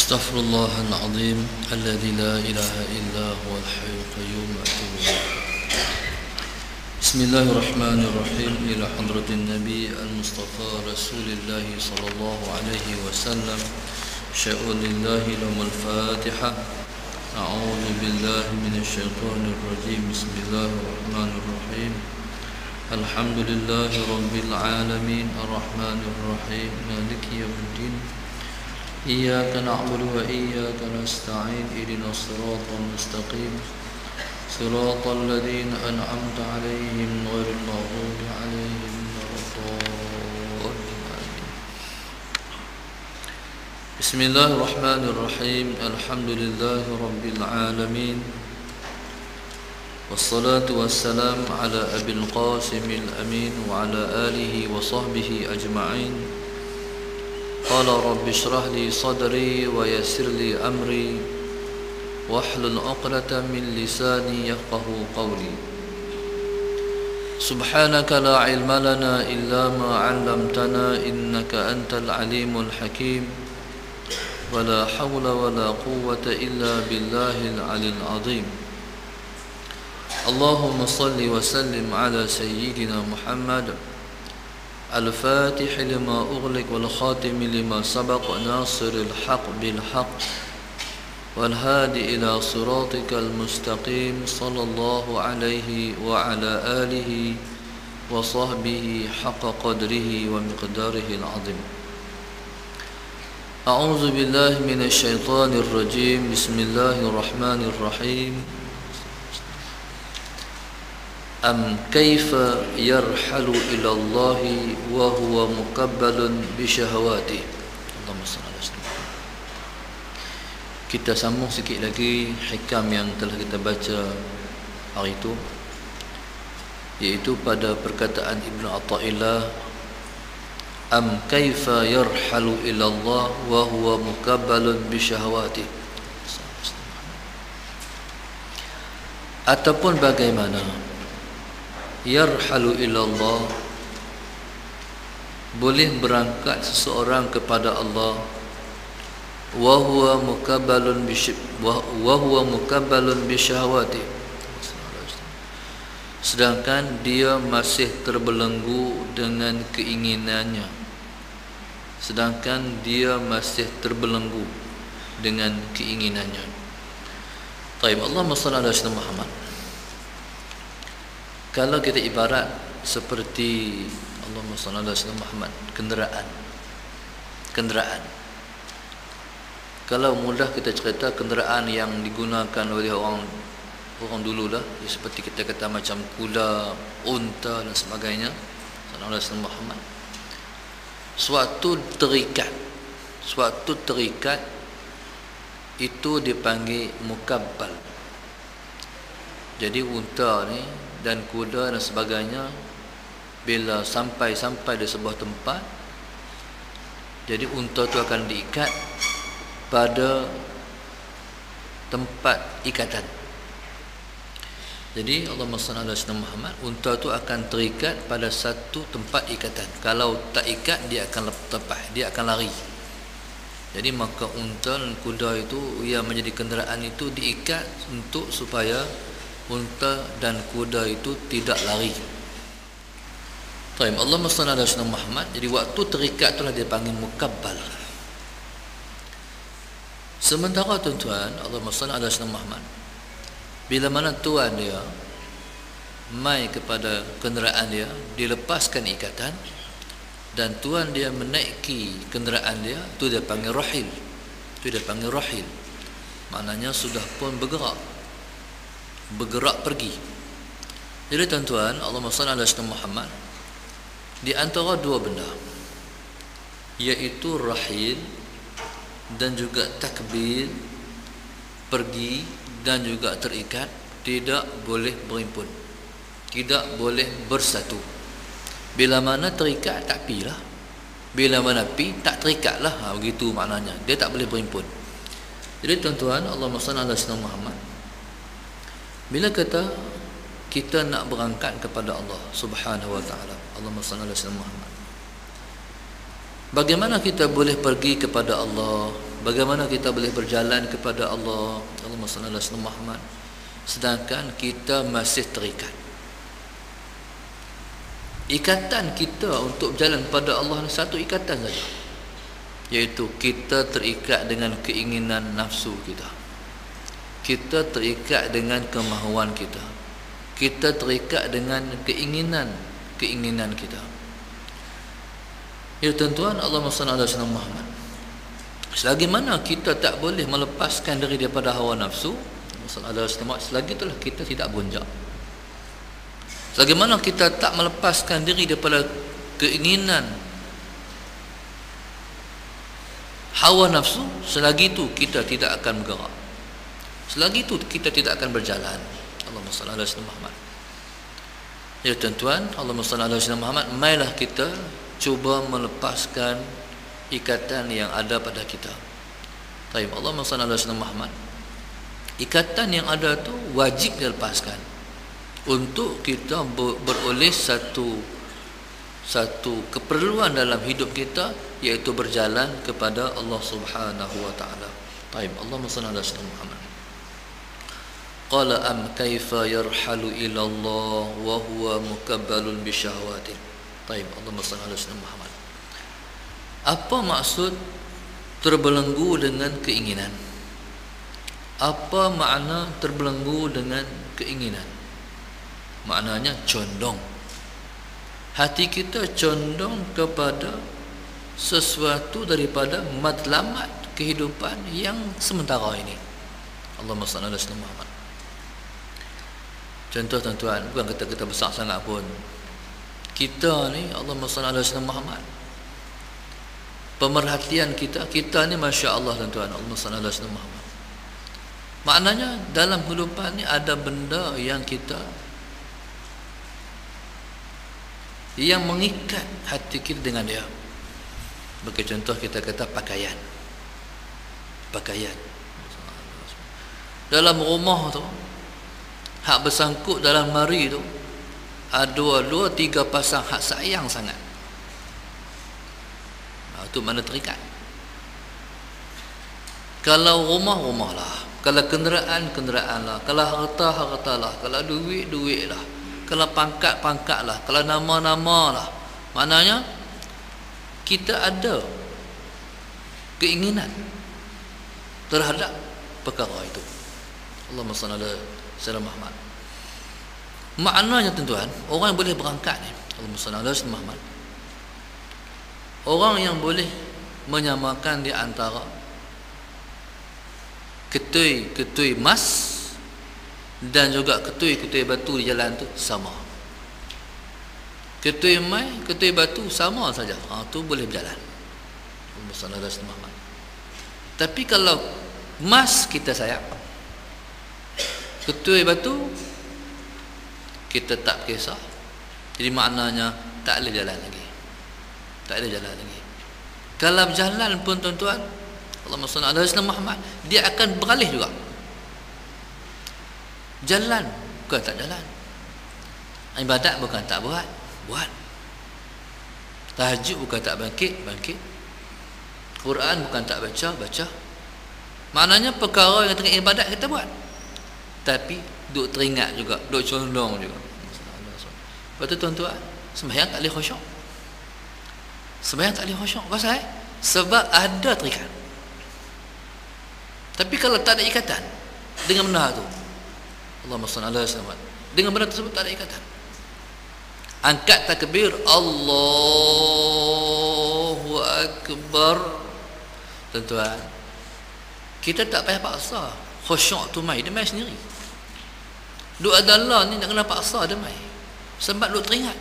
أستغفر الله العظيم الذي لا إله إلا هو الحي القيوم أتوب إليه. بسم الله الرحمن الرحيم. إلى حضرة النبي المصطفى رسول الله صلى الله عليه وسلم. شأن الله لهم الفاتحة. أعوذ بالله من الشيطان الرجيم. بسم الله الرحمن الرحيم. الحمد لله رب العالمين الرحمن الرحيم مالك يوم الدين. إياك نعبد وإياك نستعين. اهدنا الصراط المستقيم صراط الذين أنعمت عليهم غير المغضوب عليهم ولا الضالين. بسم الله الرحمن الرحيم. الحمد لله رب العالمين والصلاة والسلام على أبي القاسم الأمين وعلى آله وصحبه أجمعين. قال رب اشرح لي صدري ويسر لي أمري واحلل عقدة من لساني يفقه قولي. سبحانك لا علم لنا إلا ما علمتنا إنك أنت العليم الحكيم. ولا حول ولا قوة إلا بالله العلي العظيم. اللهم صل وسلم على سيدنا محمد الفاتح لما أغلق والخاتم لما سبق ناصر الحق بالحق والهادي إلى صراطك المستقيم صلى الله عليه وعلى آله وصحبه حق قدره ومقداره العظيم. أعوذ بالله من الشيطان الرجيم. بسم الله الرحمن الرحيم. أم كيف يرحل إلى الله وهو مقبل بشهواته. Allahumma salli ala sayyidina. Kita sambung sikit lagi hikam yang telah kita baca hari itu, iaitu pada perkataan Ibnu Athaillah, am kaifa yarhalu ila Allah wa huwa muqabbalun bi syahawati. Ataupun bagaimana yarhalu ila Allah, boleh berangkat seseorang kepada Allah, wa huwa muqabbalun bi syahawati, sedangkan dia masih terbelenggu dengan keinginannya, Taib. Allahumma salli ala sayyidina Muhammad. Kalau kita ibarat seperti Allahumma salli ala sayyidina Muhammad, kenderaan. Kalau mudah kita cerita, kenderaan yang digunakan oleh orang dulu lah, seperti kita kata macam kuda, unta dan sebagainya. Sallallahu alaihi wasallam Muhammad. Suatu terikat itu dipanggil mukabbal. Jadi unta ni dan kuda dan sebagainya, bila sampai di sebuah tempat, jadi unta tu akan diikat pada tempat ikatan. Jadi Allahumma salli ala sayyidina Muhammad, unta tu akan terikat pada satu tempat ikatan. Kalau tak ikat, dia akan lepas, dia akan lari. Jadi maka unta dan kuda itu yang menjadi kenderaan itu diikat untuk supaya unta dan kuda itu tidak lari. Taib. Allahumma salli ala sayyidina Muhammad. Jadi waktu terikat itulah dia panggil mukabbal. Sementara tuan-tuan, Allahumma salli ala sayyidina Muhammad, bila mana tuan dia mai kepada kenderaan dia, dilepaskan ikatan dan tuan dia menaiki kenderaan dia, tu dia panggil rahil. Maknanya sudah pun bergerak pergi. Jadi tuan-tuan, Allahumma salli ala sayyidina Muhammad, di antara dua benda, iaitu rahil dan juga takbir, pergi dan juga terikat, tidak boleh berhimpun, tidak boleh bersatu. Bila mana terikat tak pi lah, bila mana pi tak terikat lah, begitu maknanya, dia tak boleh berhimpun. Jadi tuan-tuan, Allahumma salli ala sayyidina Muhammad, bila kata kita nak berangkat kepada Allah Subhanahu wa taala, Allahumma salli ala sayyidina Muhammad, bagaimana kita boleh pergi kepada Allah? Bagaimana kita boleh berjalan kepada Allah, Allahumma salli ala sayyidina Muhammad, sedangkan kita masih terikat. Ikatan kita untuk berjalan pada Allah satu ikatan saja, iaitu kita terikat dengan keinginan nafsu kita. Kita terikat dengan kemahuan kita. Kita terikat dengan keinginan kita. Ya tuan-tuan, Allahumma salli ala sayyidina Muhammad. Selagi mana kita tak boleh melepaskan diri daripada hawa nafsu, selagi itulah kita tidak beronjak. Selagi mana kita tak melepaskan diri daripada keinginan hawa nafsu, selagi itu kita tidak akan bergerak. Selagi itu kita tidak akan berjalan. Allahumma salli ala sayyidina Muhammad. Ya tuan-tuan, Allahumma salli ala sayyidina Muhammad, marilah kita cuba melepaskan ikatan yang ada pada kita. Baik, Allahumma salli ala sayyidina Muhammad. Ikatan yang ada tu wajib dilepaskan untuk kita beroleh satu keperluan dalam hidup kita, iaitu berjalan kepada Allah Subhanahu wa taala. Baik, Allahumma salli ala sayyidina Muhammad. Qala am kaifa yarhalu ila Allah wa huwa mukabbalun bi syahwatin. Baik, Allahumma salli ala sayyidina Muhammad. Apa maksud terbelenggu dengan keinginan? Apa makna terbelenggu dengan keinginan? Maknanya condong. Hati kita condong kepada sesuatu daripada matlamat kehidupan yang sementara ini. Allahumma salli ala sayyidina Muhammad. Contoh tuan-tuan, bukan kata kita besar sangat pun. Kita ni, Allahumma salli ala sayyidina Muhammad, pemerhatian kita ni Masya Allah tuan-tuan, Allahumma salli ala sayyidina Muhammad. Maknanya dalam kehidupan ni ada benda yang mengikat hati kita dengan dia. Bagi contoh kita kata pakaian. Dalam rumah tu, hak bersangkut dalam mari tu, ada dua, tiga pasang hak sayang sangat. Itu mana terikat. Kalau rumah lah, kalau kenderaan lah, kalau harta lah, kalau duit lah, kalau pangkat lah, kalau nama lah. Maknanya kita ada keinginan terhadap perkara itu. Allahumma salli ala sayyidina Muhammad. Maknanya tuan-tuan, orang yang boleh berangkat ni, Allahumma salli ala sayyidina Muhammad, orang yang boleh menyamakan di antara ketui emas dan juga ketui batu di jalan tu sama. Ketui emas, ketui batu sama saja. Tu boleh berjalan. Allahumma salli ala sayyidina Muhammad. Tapi kalau emas kita sayang, ketui batu kita tak kisah. Jadi maknanya tak boleh jalan lagi. Kalau berjalan pun tuan-tuan, Allahumma salli ala sayyidina Muhammad, dia akan beralih juga. Jalan bukan tak jalan, ibadat bukan tak buat. Tahajud bukan tak bangkit. Quran bukan tak baca. Maknanya perkara yang tengah ibadat kita buat, tapi duk teringat juga, duk condong juga. Lepas tu tuan-tuan, sembahyang tak boleh khusyuk. Pasal sebab ada terikat. Tapi kalau tak ada ikatan dengan benda tu, Allahumma salli ala sayyidina Muhammad, dengan benda tersebut tak ada ikatan. Angkat takbir, Allahu Akbar. Tuan-tuan, kita tak payah paksa. Khusyuk tu dia mai sendiri. Doa adalah ni nak kena paksa dia mai. Sebab duk teringat.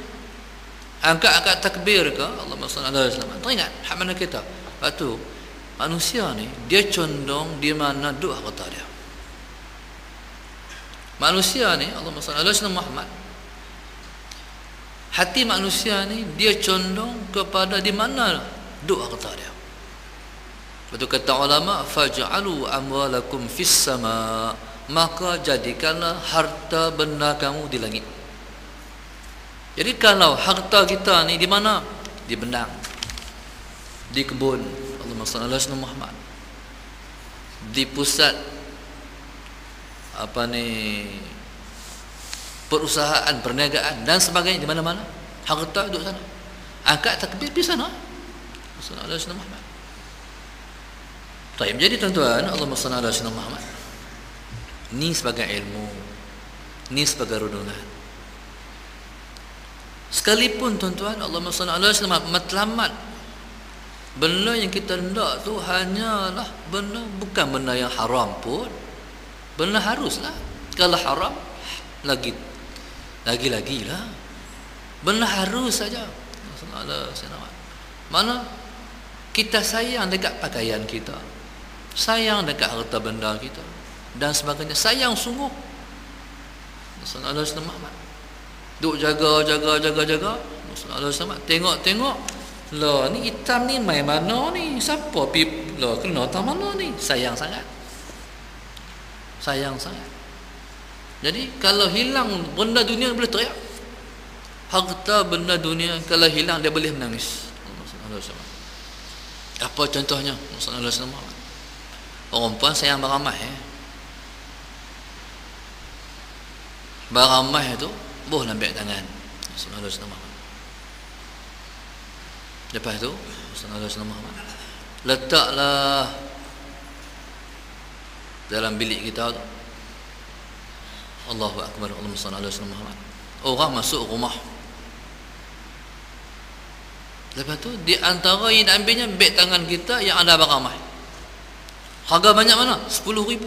Angkat takbir ke, Allahumma salli ala sayyidina Muhammad, teringat hak mana kita. Lepas tu manusia ni dia condong di mana doa kata dia. Manusia ni, Allahumma salli ala sayyidina Muhammad, hati manusia ni dia condong kepada di mana doa kata dia. Betul kata ulama, faj'alu amwalakum fis sama, maka jadikanlah harta benda kamu di langit. Jadi kalau harta kita ni di mana? Di bendang, di kebun. Allahumma salli ala sayyidina Muhammad. di pusat perusahaan, perniagaan dan sebagainya, di mana-mana harta duduk sana. Angkat takbir di sana. Sallallahu alaihi wasallam Muhammad. Baik, jadi tuan-tuan, Allahumma shalli ala sayyidina Muhammad. Ni sebagai ilmu, ni sebagai renungan. Sekalipun tuan-tuan, Allahumma shalli ala sayyidina Muhammad, matlamat benda yang kita hendak tu hanyalah benda, bukan benda yang haram pun. Benda haruslah. Kalau haram lagi-lagilah. Benda harus saja. Mana kita sayang dekat pakaian kita, sayang dekat harta benda kita dan sebagainya, sayang sungguh. Sallallahu alaihi wasallam. Duk jaga. Sallallahu alaihi wasallam. Tengok. Lah ni hitam ni mai mana ni? Siapa pip? Lah kena tak mana ni? Sayang sangat. Jadi kalau hilang benda dunia boleh teriak. Harta benda dunia kalau hilang dia boleh menangis. Apa contohnya? Sallallahu alaihi wasallam. Orang perempuan sayang beramah Beramah itu boleh ambil tangan. Sallallahu alaihi wasallam. Lepas tu sallallahu alaihi wasallam letaklah dalam bilik kita tu. Allahu akbar, Allahumma salli ala sayyidina Muhammad. Orang masuk rumah. Lepas tu di antara yang ambilnya beg tangan kita yang ada beramah. Harga banyak mana? 10,000.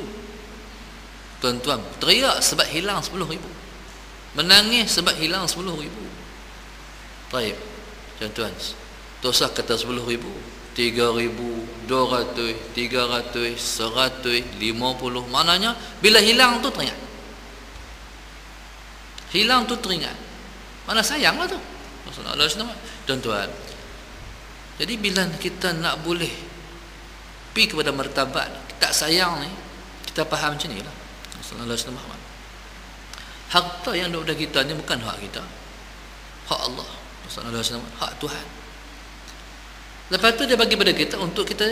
Tuan-tuan teriak sebab hilang 10,000. Menangis sebab hilang 10,000. Baik. Tuan-tuan, dosa kata 10,000, 3,000, 200, 300, 100, 50. Maknanya bila hilang tu teringat. Hilang tu teringat. Mana sayanglah tu. Sallallahu alaihi wasallam. Tuan-tuan, jadi bila kita nak boleh pergi kepada martabat tak sayang ni, kita faham macam ni lah. Sallallahu alaihi wasallam. Harta yang ada pada kita ni bukan hak kita, hak Allah. Sallallahu alaihi wasallam, hak Tuhan. Lepas tu dia bagi pada kita untuk kita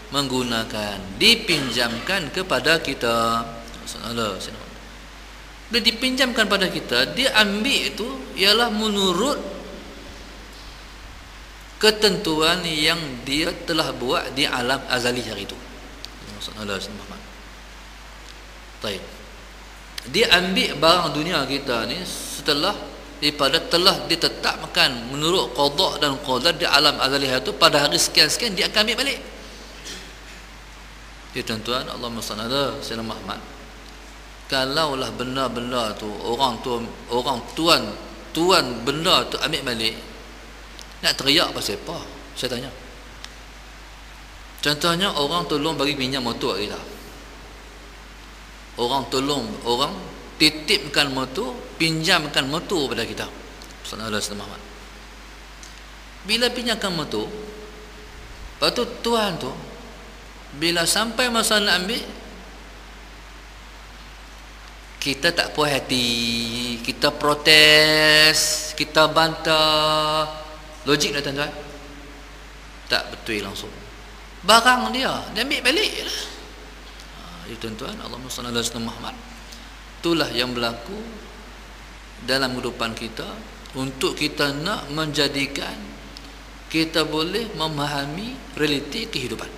menggunakan, dipinjamkan kepada kita. Sallallahu alaihi wasallam. Bila dipinjamkan pada kita, dia ambil itu ialah menurut ketentuan yang dia telah buat di alam azali hari itu. Sallallahu alaihi wasallam. Baik. Dia ambil barang dunia kita ni setelah daripada telah ditetapkan menurut qada dan qadar di alam azali itu, pada hari sekian-sekian dia akan ambil balik. Ya tuan-tuan, Allahumma salli ala sayyidina Muhammad. Kalaulah benda-benda tu orang tuan benda tu ambil balik, nak teriak pasal apa? Saya tanya. Contohnya orang tolong bagi pinjam motor kita. Orang titipkan motor, pinjamkan motor pada kita. Sallallahu alaihi wasallam. Bila pinjamkan motor, lepas tu tuan tu bila sampai masa nak ambil, kita tak puas hati, kita protes, kita bantah. Logik tak tuan-tuan? Tak betul langsung. Barang dia ambil balik lah. Ya tuan-tuan, Allahumma salli ala sayyidina Muhammad. Itulah yang berlaku dalam kehidupan kita untuk kita nak menjadikan kita boleh memahami realiti kehidupan.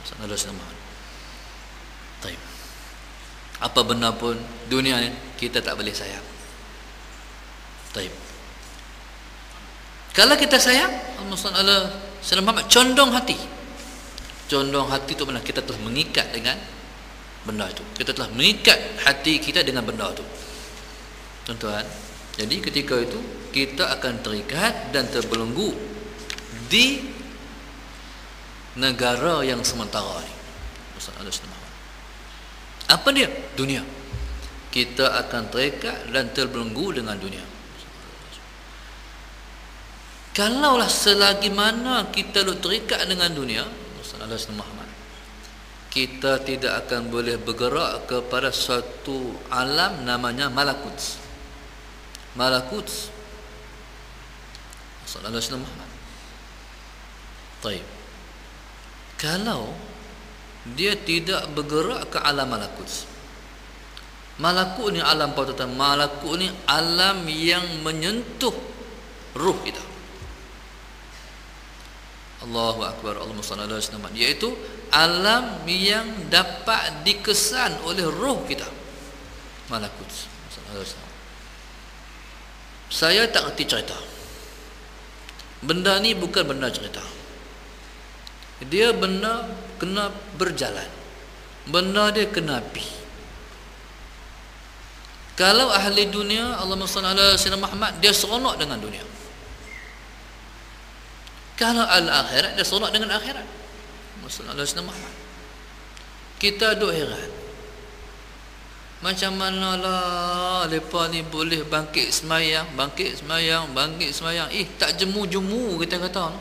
Sallallahu alaihi wasallam. Baik. Apa benda pun dunia ni kita tak boleh sayang. Baik. Kalau kita sayang, Allahumma salli ala sayyidina Muhammad, condong hati. Condong hati tu mana kita telah mengikat dengan benda itu. Kita telah mengikat hati kita dengan benda itu. Tuan-tuan, jadi ketika itu kita akan terikat dan terbelenggu di negara yang sementara ni. Apa dia? Dunia. Kita akan terikat dan terbelenggu dengan dunia. Kalaulah selagi mana kita terikat dengan dunia, kita tidak akan boleh bergerak kepada suatu alam namanya malakut. Malakut. Sallallahu alaihi wasallam. Baik. Kalau dia tidak bergerak ke alam malakut. Malakut ni alam apa tuan? Malakut ni alam yang menyentuh ruh kita. Allahu Akbar, Allahumma salli ala sayyidina Muhammad. Iaitu alam yang dapat dikesan oleh roh kita. Malakut. Saya tak kerti cerita. Benda ni bukan benda cerita. Dia benda kena berjalan. Benda dia kena api. Kalau ahli dunia, Allahumma salli ala sayyidina Muhammad, dia seronok dengan dunia. Kalau al-akhirat, dia seronok dengan akhirat. Allahumma salli ala Muhammad. Kita duk heran. Macam manalah mereka ni boleh bangkit semayang. Tak jemu-jemu kita kata.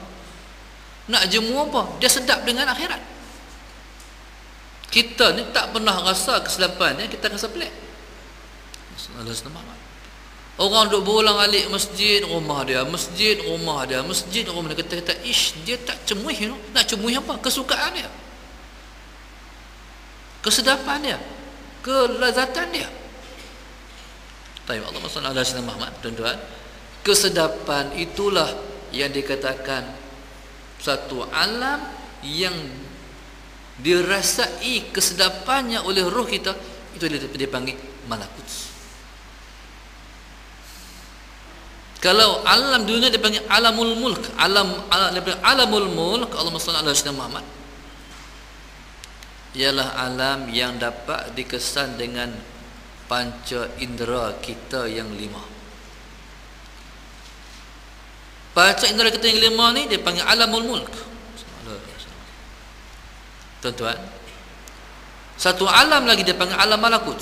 Nak jemu apa? Dia sedap dengan akhirat. Kita ni tak pernah rasa kesilapannya, kita rasa pelik. Orang duk berulang-alik masjid rumah dia, masjid rumah dia. Kata ish, dia tak cemuih. Nak cemuih apa? Kesukaan dia, kesedapan dia, kelazatan dia. Tapi Allahumma salli ala sayyidina Muhammad. Tuan-tuan, kesedapan itulah yang dikatakan satu alam yang dirasai kesedapannya oleh roh kita. Itu dia panggil malakut. Kalau alam dunia dipanggil alamul mulk, alamul mulk, Allahumma salli ala sayyidina Muhammad, ialah alam yang dapat dikesan dengan panca indera kita yang 5. Panca indera kita yang 5 ni dia panggil alamul mulk. Tuan-tuan, satu alam lagi dia panggil alam malakut.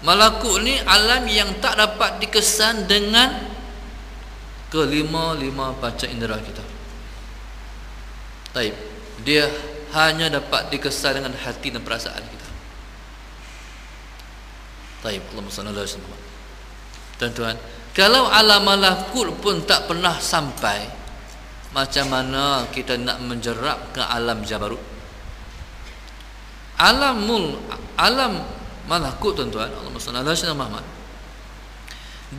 Malakut ni alam yang tak dapat dikesan dengan kelima panca indera kita. Baik, dia hanya dapat dikesan dengan hati dan perasaan kita. Baik, Allahumma salli ala sayyidina Muhammad. Tuan-tuan, kalau alam malakut pun tak pernah sampai, macam mana kita nak menjerap ke alam jabarut? Alam malakut, tuan-tuan, Allahumma salli ala sayyidina Muhammad,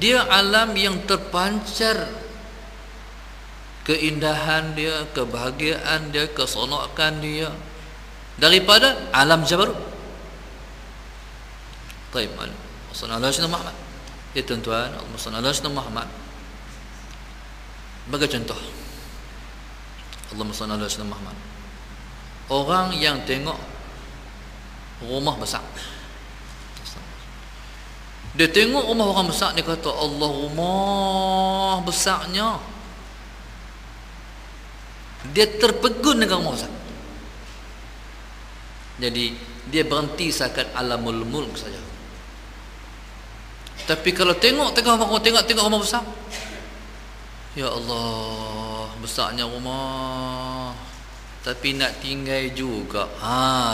dia alam yang terpancar keindahan dia, kebahagiaan dia, keseronokan dia daripada alam jabarut. Baik, sallallahu alaihi wasallam Muhammad. Ya tuan-tuan, sallallahu alaihi wasallam Muhammad. Bagi contoh, Allahumma salli ala sayyidina Muhammad. Orang yang tengok rumah besar, dia tengok rumah orang besar, dia kata Allah, rumah besarnya. Dia terpegun dengan rumah besar. Jadi dia berhenti seakan alamul mulk saja. Tapi kalau tengok rumah besar, ya Allah, besarnya rumah, tapi nak tinggal juga.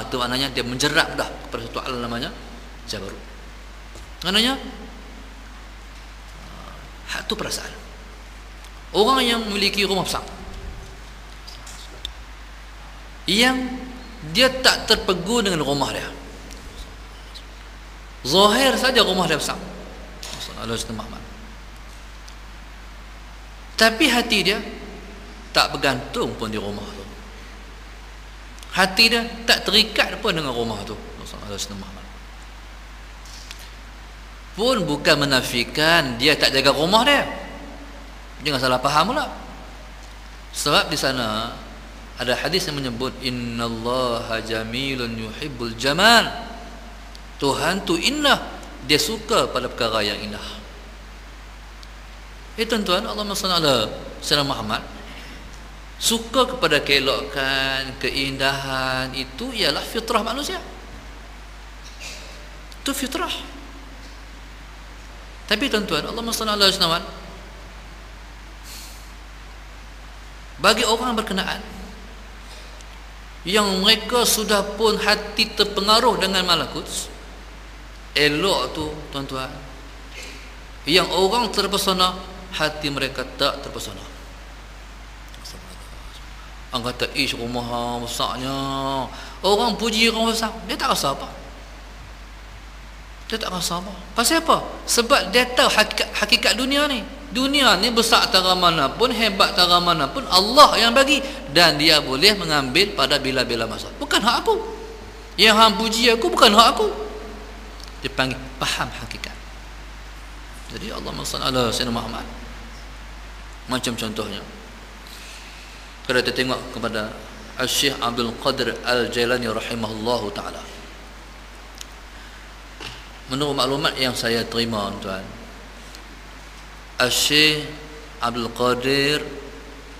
Tu maknanya dia menjerap dah kepada satu alam namanya jabarut. Maknanya hak tu perasaan. Orang yang memiliki rumah besar, yang dia tak terpegun dengan rumah dia, zahir saja rumah dia besar, tapi hati dia tak bergantung pun di rumah tu. Hati dia tak terikat pun dengan rumah tu. Pun bukan menafikan dia tak jaga rumah dia. Jangan salah faham pula. Sebab di sana ada hadis yang menyebut innallaha jamilun yuhibbul jamal. Tuhan tu indah, dia suka pada perkara yang indah. Tuan-tuan, Allahumma salli ala sayyidina Muhammad, suka kepada keelokan, keindahan, itu ialah fitrah manusia. Itu fitrah. Tapi tuan-tuan, Allahumma salli ala sayyidina Muhammad, bagi orang berkenaan yang mereka sudah pun hati terpengaruh dengan malakut, elok tu tuan-tuan, yang orang terpesona, hati mereka tak terpesona. Orang kata, ish, rumah besarnya, orang puji orang besar, dia tak rasa apa. Dia tak rasa apa. Pasal apa? Sebab dia tahu hakikat dunia ni. Dunia ni besar tara mana pun, hebat tara mana pun, Allah yang bagi. Dan dia boleh mengambil pada bila-bila masa. Bukan hak aku. Yang hang puji aku bukan hak aku. Dia panggil faham hakikat. Jadi Allah SWT Sayyidina Muhammad. Macam contohnya, kalau kita tengok kepada Al-Syekh Abdul Qadir Al-Jailani rahimahullahu ta'ala, menurut maklumat yang saya terima, tuan, Al-Syekh Abdul Qadir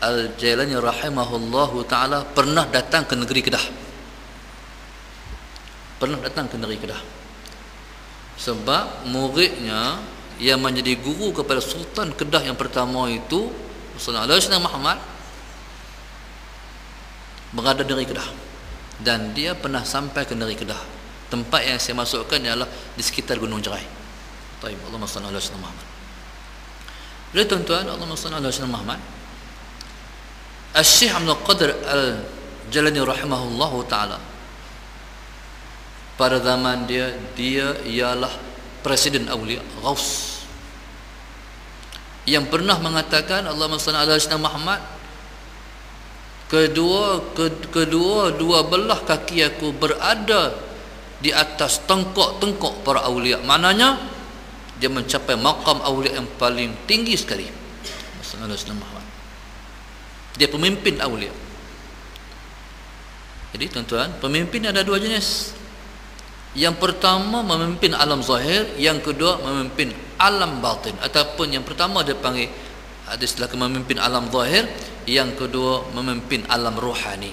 Al-Jailani rahimahullahu ta'ala pernah datang ke negeri Kedah. Pernah datang ke negeri Kedah. Sebab muridnya yang menjadi guru kepada Sultan Kedah yang pertama itu, Sayyidina Muhammad, berada di negeri Kedah. Dan dia pernah sampai ke negeri Kedah. Tempat yang saya masukkan ialah di sekitar Gunung Jerai. Taib, Allahumma salli ala Sayyidina Muhammad. Jadi tuan-tuan, Allahumma salli ala Sayyidina Muhammad, Al-Syekh Abdul Qadir Al-Jailani rahimahullahu ta'ala, pada zaman dia ialah Presiden Awliya, Ghaus, yang pernah mengatakan, Allahumma salli ala Sayyidina Muhammad, kedua belah kaki aku berada di atas tengkok-tengkok para awliya. Maknanya dia mencapai maqam awliya yang paling tinggi sekali. Sallallahu alaihi wasallam. Dia pemimpin awliya. Jadi tuan-tuan, pemimpin ada dua jenis. Yang pertama memimpin alam zahir, yang kedua memimpin alam batin. Ataupun yang pertama dia panggil, ada istilah memimpin alam zahir, yang kedua memimpin alam rohani.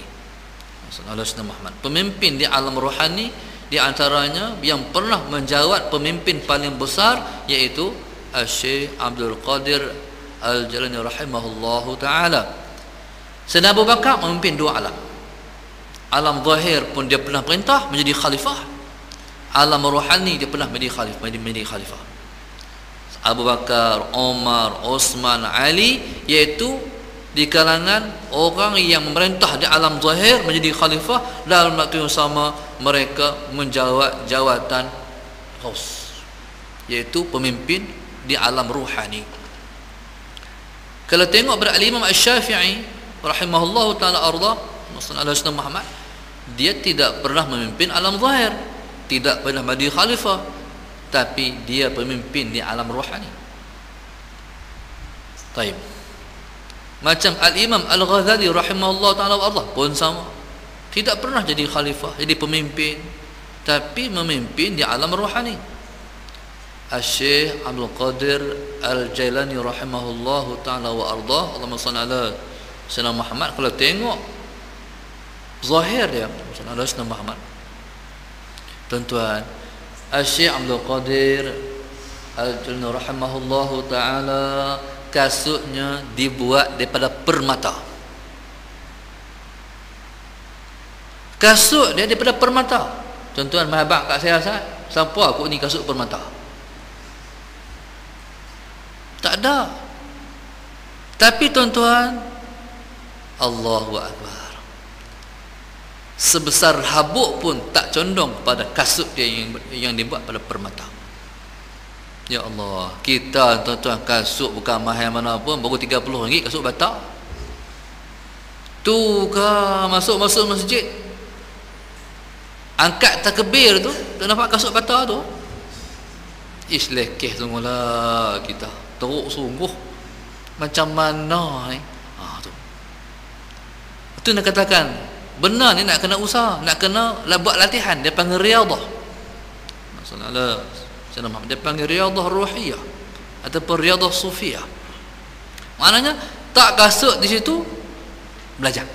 Sallallahu alaihi wasallam. Pemimpin di alam rohani, di antaranya yang pernah menjawab pemimpin paling besar, iaitu Syekh Abdul Qadir Al-Jailani rahimahullahu ta'ala. Sayyidina Abu Bakar memimpin dua alam. Alam zahir pun dia pernah perintah menjadi khalifah. Alam rohani dia pernah menjadi khalifah. Abu Bakar, Umar, Osman, Ali, iaitu di kalangan orang yang memerintah di alam zahir menjadi khalifah, dalam waktu yang sama mereka menjawab jawatan Ghaus, iaitu pemimpin di alam ruhani. Kalau tengok pada Imam Asy-Syafi'i rahimahullahu ta'ala arda, Sayyidina Muhammad, dia tidak pernah memimpin alam zahir, tidak pernah menjadi khalifah, tapi dia pemimpin di alam ruhani. Taib. Macam Al-Imam Al-Ghazali rahimahullah ta'ala Allah pun sama, tidak pernah jadi khalifah, jadi pemimpin, tapi memimpin di alam rohani. Syekh Abdul Qadir Al-Jailani rahimahullah ta'ala wa ardah, Allahumma salli ala Sayyidina Muhammad, kalau tengok zahir dia sallallahu alaihi wasallam Muhammad, tuan-tuan, Syekh Abdul Qadir Al-Jailani rahimahullah ta'ala kasutnya dibuat daripada permata. Kasut dia daripada permata. Tuan-tuan, mahabak kat saya rasa, siapa aku ni kasut permata? Tak ada. Tapi tuan-tuan, Allahu Akbar, sebesar habuk pun tak condong pada kasut dia yang dibuat pada permata. Ya Allah, kita tuan-tuan kasut bukan mahal mana pun, baru RM30 kasut batak. Tu ke masuk masjid, angkat takbir tu, tak nampak kasut batak tu. Ish, lekeh sungguhlah kita, teruk sungguh. Macam mana ni? Tu. Itu nak katakan benar ni, nak kena usaha, nak kena buat latihan. Dia panggil riyadhah. Masalah dia panggil riyadhah ruhiyah ataupun riyadhah sufiyah. Maknanya tak kasut di situ, belajar.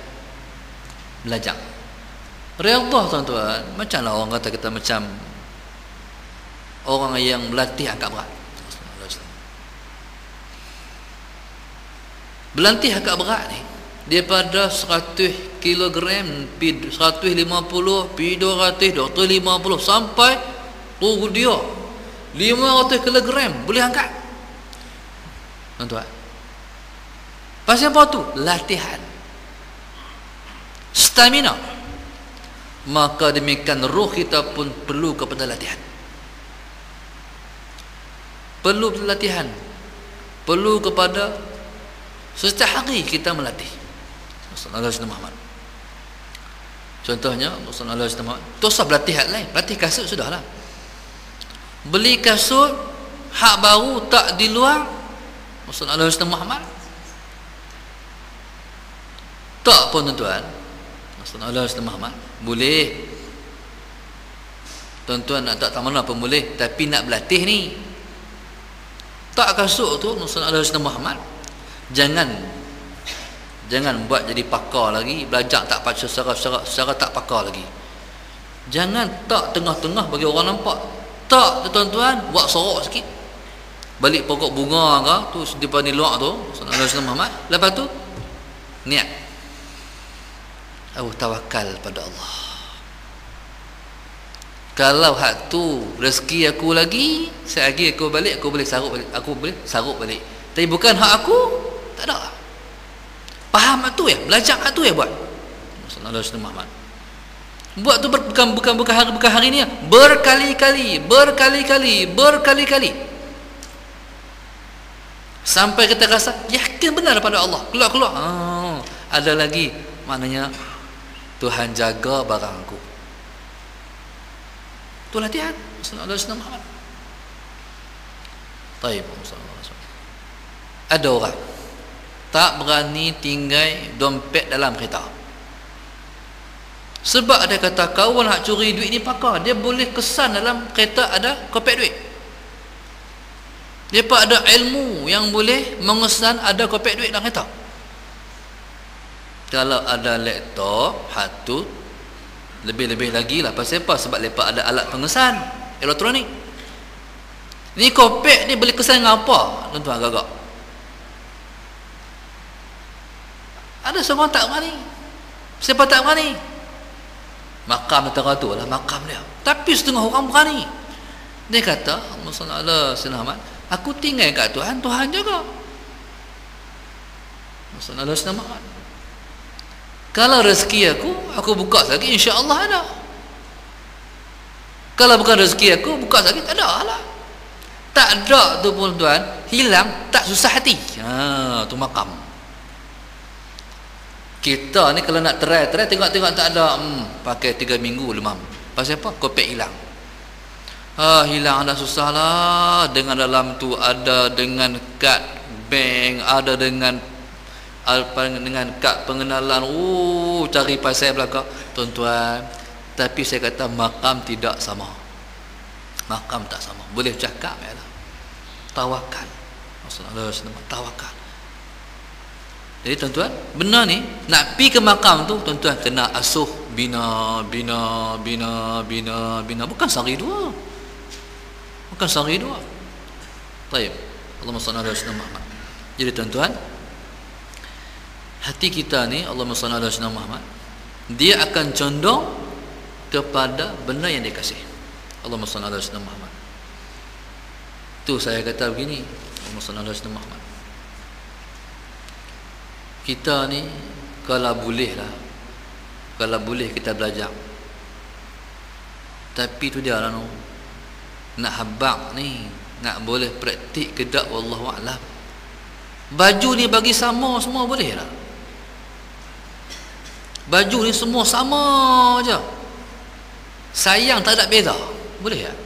Riyadhah tuan-tuan, macamlah orang kata kita macam orang yang berlatih angkat berat. Berlatih angkat berat ni, daripada 100 kg, 150, 200, 250 sampai dia 500 kg boleh angkat. Tuan-tuan, pasal apa tu? Latihan. stamina, maka demikian roh kita pun perlu kepada latihan. Perlu latihan. Perlu kepada setiap hari kita melatih. Rasulullah Muhammad. Contohnya Rasulullah Muhammad, tak usah berlatih hal lain, berlatih kasut sudahlah. Beli kasut hak baru tak di luar Rasulullah Muhammad. Tak pun tuan-tuan, Rasulullah Muhammad boleh. Tuan-tuan nak tak mana pun boleh, tapi nak berlatih ni. Tak kasut tu Rasulullah Muhammad, jangan buat jadi pakar lagi, belajar tak baca secara tak pakar lagi. Jangan tak tengah-tengah bagi orang nampak. Tak tuan-tuan, buat sorok sikit. Balik pokok bunga ke tu di depan luar tu Rasulullah Muhammad. Lepas tu niat, aku tawakal pada Allah. Kalau hak tu rezeki aku lagi, selagi aku balik, aku boleh saruk balik. Tapi bukan hak aku, tak ada. Faham hak tu ya, belajar hak tu ya buat. Rasulullah Muhammad. Buat tu bukan hari ni ya. Berkali-kali. Sampai kita rasa yakin benar pada Allah. Keluar. Ada lagi, maknanya Tuhan jaga barangku. Tu latihan Rasulullah Muhammad. Baik, ada orang tak berani tinggal dompet dalam kereta. Sebab dia kata kawan nak curi duit ni pakar, dia boleh kesan dalam kereta ada kopek duit. Dia ada ilmu yang boleh mengesan ada kopek duit dalam kereta. Kalau ada laptop, hatu lebih-lebih lagi lah. Pasal apa? Sebab lepas ada alat pengesan elektronik. Ni kopek ni boleh kesan dengan apa? Tuan-tuan agak-agak. Ada seorang tak berani. Siapa tak berani? Makam antara tu lah makam dia. Tapi setengah orang berani. Dia kata, Rasulullah Muhammad, aku tinggal kat Tuhan, Tuhan jaga. Rasulullah Muhammad. Kalau rezeki aku buka lagi, insya-Allah ada. Kalau bukan rezeki aku, buka lagi, tak ada lah. Tak ada tu pun tuan, hilang, tak susah hati. Tu makam. Kita ni kalau nak try tengok tak ada, pakai 3 minggu lemam. Pasal apa? Kopek hilang. Hilang dah susah lah. Dengan dalam tu ada dengan kad bank, ada dengan kad pengenalan. Cari pasal belakang tuan-tuan. Tapi saya kata makam tidak sama. Makam tak sama. Boleh cakap ya lah. Tawakal. Rasulullah SAW tawakal. Jadi tuan-tuan, benar ni nak pi ke makam tu tuan-tuan kena asuh bina. Bukan sehari dua. Baik. Allahumma salli ala sayyidina Muhammad. Jadi tuan-tuan, hati kita ni Allahumma salli ala sayyidina Muhammad, dia akan condong kepada benda yang dia kasih. Allahumma salli ala sayyidina Muhammad. Tu saya kata begini, Allahumma salli ala sayyidina Muhammad. Kita ni kalau boleh kita belajar. Tapi tu dia lah no. Nak habaq ni, nak boleh praktik ke tak, wallahu a'lam. Baju ni bagi sama semua boleh lah. Baju ni semua sama aja. Sayang tak ada beza. Boleh tak?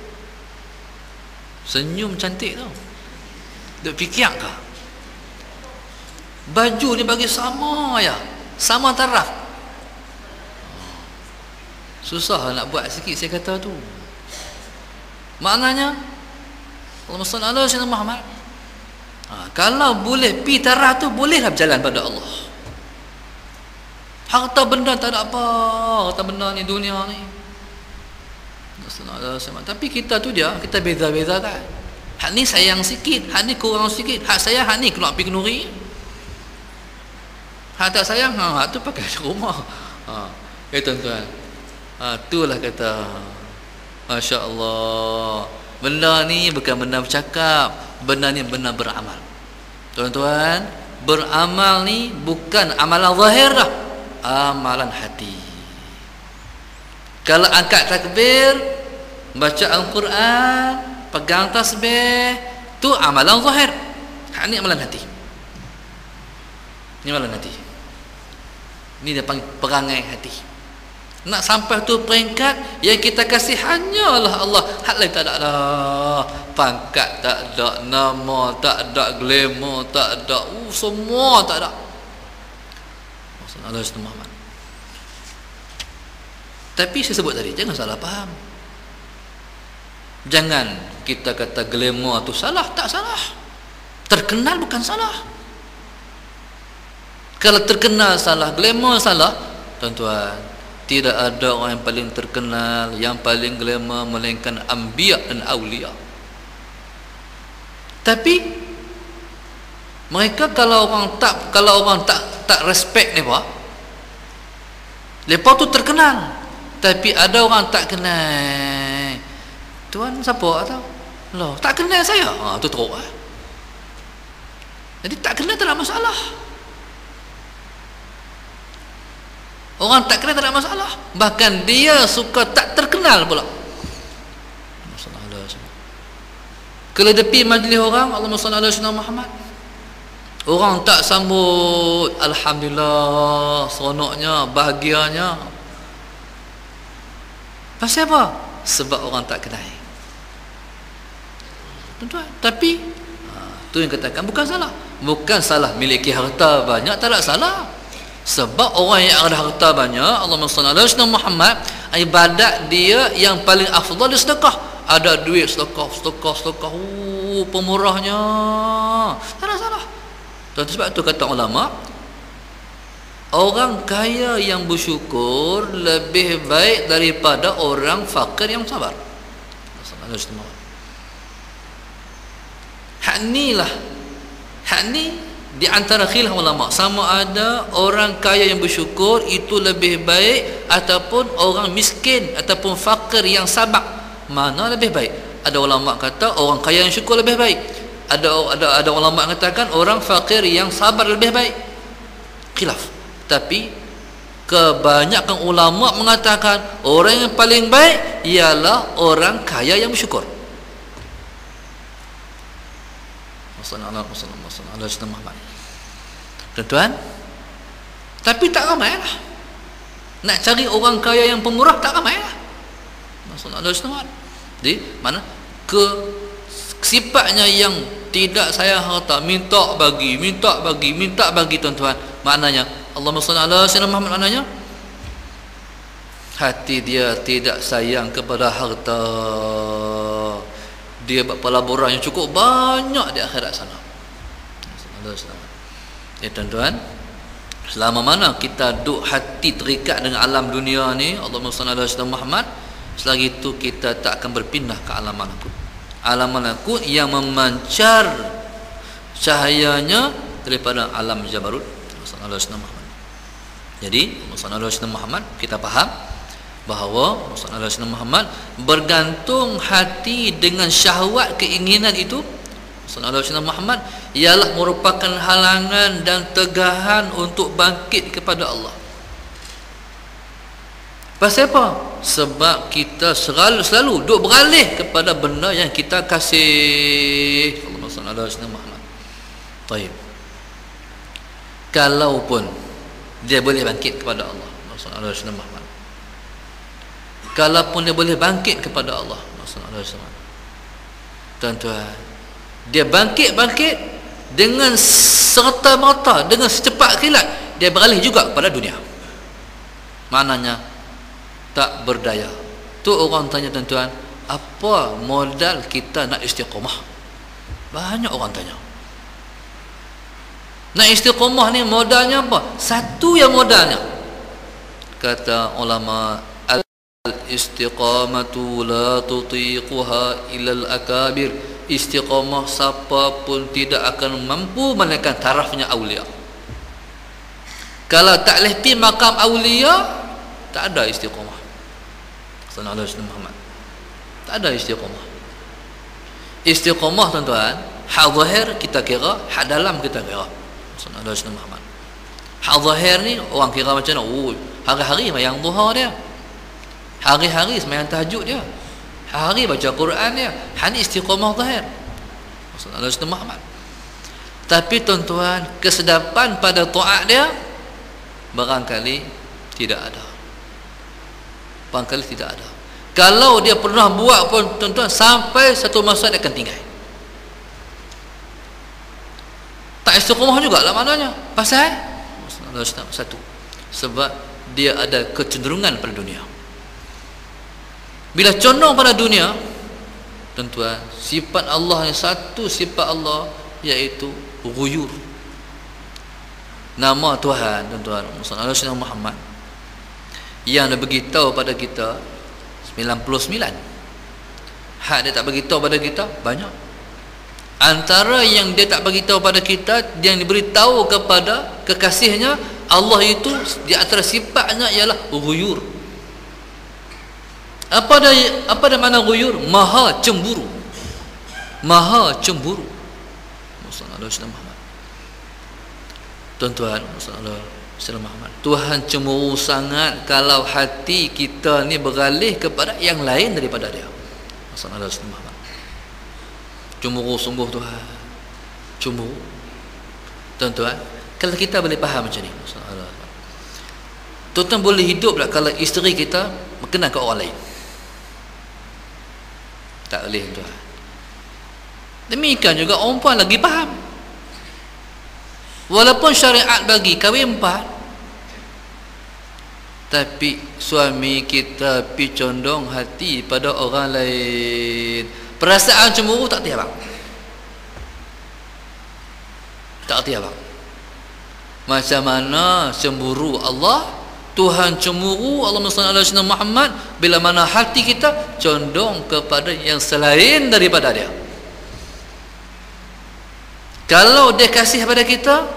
Senyum cantik tau. Duk fikir kah? Baju ni bagi sama ya. Sama taraf. Susah nak buat sikit saya kata tu. Maknanya Allahumma salli ala sayyidina Muhammad. Kalau boleh pi taraf tu, bolehlah berjalan pada Allah. Harta benda tak ada apa. Harta benda ni dunia ni. Tapi kita tu dia, kita beza-beza kan. Hak ni sayang sikit, hak ni kurang sikit. Hak sayang, hak ni keluar pergi kenduri. Hak tak sayang, hak tu pakai di rumah. Tuan-tuan. Itulah kata, Masya Allah. Benda ni bukan benda bercakap, benda ni benda beramal. Tuan-tuan, beramal ni bukan amalan zahir dah. amalan hati. Kalau angkat takbir, baca Al-Quran, pegang tasbih, tu amalan zahir. Ini amalan hati. Ini amalan hati. Ini dia panggil perangai hati. Nak sampai tu peringkat yang kita kasih hanyalah Allah. Hak lain tak ada lah. Pangkat tak ada, nama tak ada, glamour tak ada, semua tak ada. Maksudnya Allah Muhammad. Tapi saya sebut tadi, jangan salah faham. Jangan kita kata glamour tu salah, tak salah. Terkenal bukan salah. Kalau terkenal salah, glamour salah, tuan-tuan, tidak ada orang yang paling terkenal, yang paling glamour melainkan anbiya dan aulia. Tapi mereka kalau orang tak respect mereka, mereka tu terkenal. Tapi ada orang tak kenal. Tuan siapa tahu? Loh, tak kenal saya. Tu teruk. Jadi tak kenal tak ada masalah. Orang tak kenal tak ada masalah. Bahkan dia suka tak terkenal pula. Kalau depi majlis orang, Allahumma salli ala sayyidina Muhammad, orang tak sambut, alhamdulillah, seronoknya, bahagianya. Pasal apa? Sebab orang tak kenal. Tuan-tuan, tapi tu yang katakan bukan salah. Bukan salah miliki harta banyak, tak ada salah. Sebab orang yang ada harta banyak, Allahumma salli ala sayyidina Muhammad, ibadat dia yang paling afdal dia sedekah. Ada duit sedekah, pemurahnya. Tak ada salah. Sebab tu kata ulama, orang kaya yang bersyukur lebih baik daripada orang fakir yang sabar. Hak ni di antara khilaf ulama, sama ada orang kaya yang bersyukur itu lebih baik ataupun orang miskin ataupun fakir yang sabar, mana lebih baik? Ada ulama kata orang kaya yang syukur lebih baik. Ada ulama katakan orang fakir yang sabar lebih baik. Khilaf. Tapi kebanyakan ulama mengatakan orang yang paling baik ialah orang kaya yang bersyukur. Wassalamualaikum. Tuan-tuan, tapi tak ramai lah. Nak cari orang kaya yang pemurah tak ramai lah. Jadi mana sifatnya yang tidak sayang harta, minta bagi tuan-tuan. Maknanya Allahumma salli ala sayyidina Muhammad, maknanya hati dia tidak sayang kepada harta. Dia buat pelaburan yang cukup banyak di akhirat sana. Ya tuan-tuan, selama mana kita duk hati terikat dengan alam dunia ni, Allahumma salli ala sayyidina Muhammad, selagi itu kita tak akan berpindah ke alam malakut. Alam malakut yang memancar cahayanya daripada alam jabarut. Sallallahu alaihi wasallam. Jadi, sallallahu alaihi wasallam Muhammad, kita faham bahawa sallallahu alaihi wasallam Muhammad bergantung hati dengan syahwat keinginan itu. Sallallahu alaihi wasallam Muhammad ialah merupakan halangan dan tegahan untuk bangkit kepada Allah. Pasal apa? Sebab kita selalu duk beralih kepada benda yang kita kasih. Allahumma salli ala sayyidina Muhammad. Baik. Kalaupun dia boleh bangkit kepada Allah, Allahumma salli ala sayyidina Muhammad. Kalaupun dia boleh bangkit kepada Allah, Allahumma salli ala sayyidina Muhammad. Tuan-tuan, dia bangkit dengan serta-merta, dengan secepat kilat dia beralih juga kepada dunia. Maknanya tak berdaya. Tu orang tanya, tuan-tuan, apa modal kita nak istiqamah? Banyak orang tanya. Nak istiqamah ni modalnya apa? Satu yang modalnya, kata ulama, al-istiqamatu la tutiquha illa al-akabir. Istiqamah siapa pun tidak akan mampu melainkan tarafnya aulia. Kalau tak lehti makam aulia, tak ada istiqamah. Sallallahu alaihi wasallam. Tak ada istiqamah. Istiqamah tuan-tuan, hak zahir kita kira, hak dalam kita kira. Sallallahu alaihi wasallam. Hak zahir ni orang kira macam mana? Oh, hari-hari sembahyang duha dia. Hari-hari sembahyang tahajud dia. Hari baca Quran dia. Hani istiqamah zahir. Rasulullah Muhammad. Tapi tuan-tuan, kesedapan pada taat dia barangkali tidak ada. Barangkali tidak ada. Kalau dia pernah buat pun tuan-tuan, sampai satu masa dia akan tinggal. Tak istiqamah juga lah maknanya. Pasal satu, sebab dia ada kecenderungan pada dunia. Bila condong pada dunia, tuan-tuan, sifat Allah yang satu, sifat Allah iaitu ghuyur. Nama Tuhan, tuan-tuan, Muhammad, yang dia beritahu pada kita 99. Hak dia tak beritahu pada kita banyak. Antara yang dia tak beritahu pada kita, yang diberitahu kepada kekasihnya, Allah itu di antara sifatnya ialah ghuyur. Apa dah makna ghuyur? Maha cemburu. Maha cemburu. Tuan-tuan, Muhammad, Tuhan cemburu sangat kalau hati kita ni beralih kepada yang lain daripada dia. Muhammad. Cemburu sungguh Tuhan. Cemburu. Tuan-tuan, kalau kita boleh faham macam ni, tuan-tuan boleh hidup tak kalau isteri kita berkenan ke orang lain? Tak boleh, tuan. Demikian juga orang puan lagi faham. Walaupun syariat bagi kahwin 4, tapi suami kita pi condong hati pada orang lain, perasaan cemburu tak tiap abang. Tak tiap abang. Macam mana cemburu Allah, Tuhan cemburu Allah Muhammad bila mana hati kita condong kepada yang selain daripada dia. Kalau dia kasih pada kita,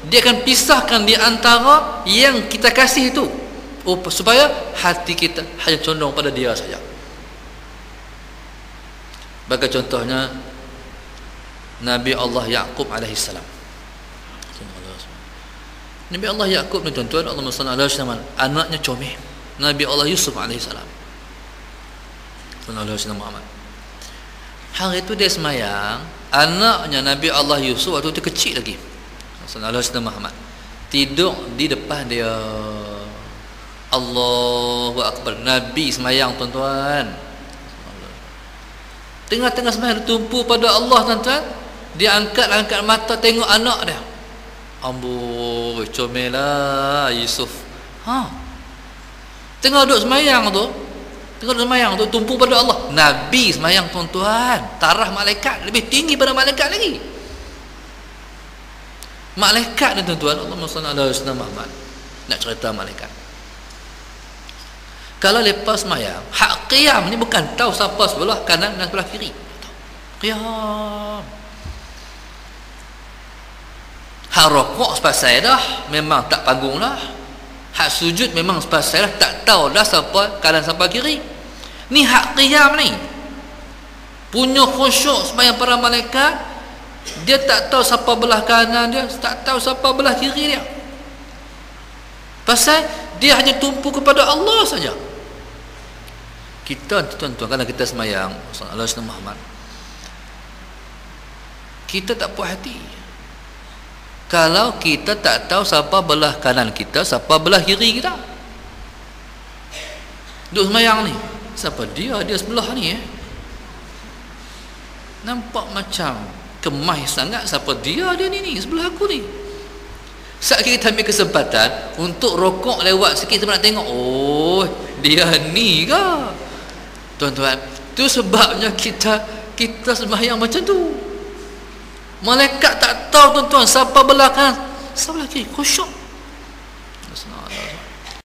dia akan pisahkan di antara yang kita kasih itu, supaya hati kita hanya condong pada dia saja. Bagi contohnya Nabi Allah Yaqub alaihi salam. Nabi Allah Yaqub ni tuan-tuan, Allah sallallahu alaihi wasallam, anaknya comel Nabi Allah Yusuf alaihi salam. Sallallahu alaihi wasallam. Hari itu dia semayang, anaknya Nabi Allah Yusuf waktu itu kecil lagi, sallallahu alaihi wasallam, tidur di depan dia. Allahu akbar. Nabi semayang, tuan-tuan, tengah-tengah semayang, tumpu pada Allah, tuan-tuan. Dia angkat mata tengok anak dia. Amboi, comel lah Yusuf. Tengah duduk semayang tu, tumpu pada Allah. Nabi semayang, tuan-tuan, tarah malaikat lebih tinggi pada malaikat lagi. Malaikat ni, tuan-tuan, Allahumma salli ala sayyidina Muhammad. Nak cerita malaikat, kalau lepas semayang, hak qiyam ni bukan tahu siapa sebelah kanan dan sebelah kiri. Qiyam. Hak rokok sepasai dah, memang tak panggung dah. Hak sujud memang sepasai dah, tak tahu dah siapa kanan siapa kiri. Ni hak qiyam ni, punya khusyuk sembahyang para malaikat. Dia tak tahu siapa belah kanan dia, tak tahu siapa belah kiri dia. Pasal dia hanya tumpu kepada Allah saja. Kita, tuan-tuan, kalau kita sembahyang Allah Muhammad, kita tak puas hati kalau kita tak tahu siapa belah kanan kita, siapa belah kiri kita. Duduk sembahyang ni, siapa dia sebelah ni nampak macam kemah sangat, siapa dia ni sebelah aku ni. Saat kita ambil kesempatan untuk rokok lewat sikit, kita nak tengok, oh dia ni ke, tuan-tuan. Tu sebabnya kita sembahyang macam tu. Malaikat tak tahu, tuan-tuan, siapa belah kanan, siapa belah kiri, khusyuk.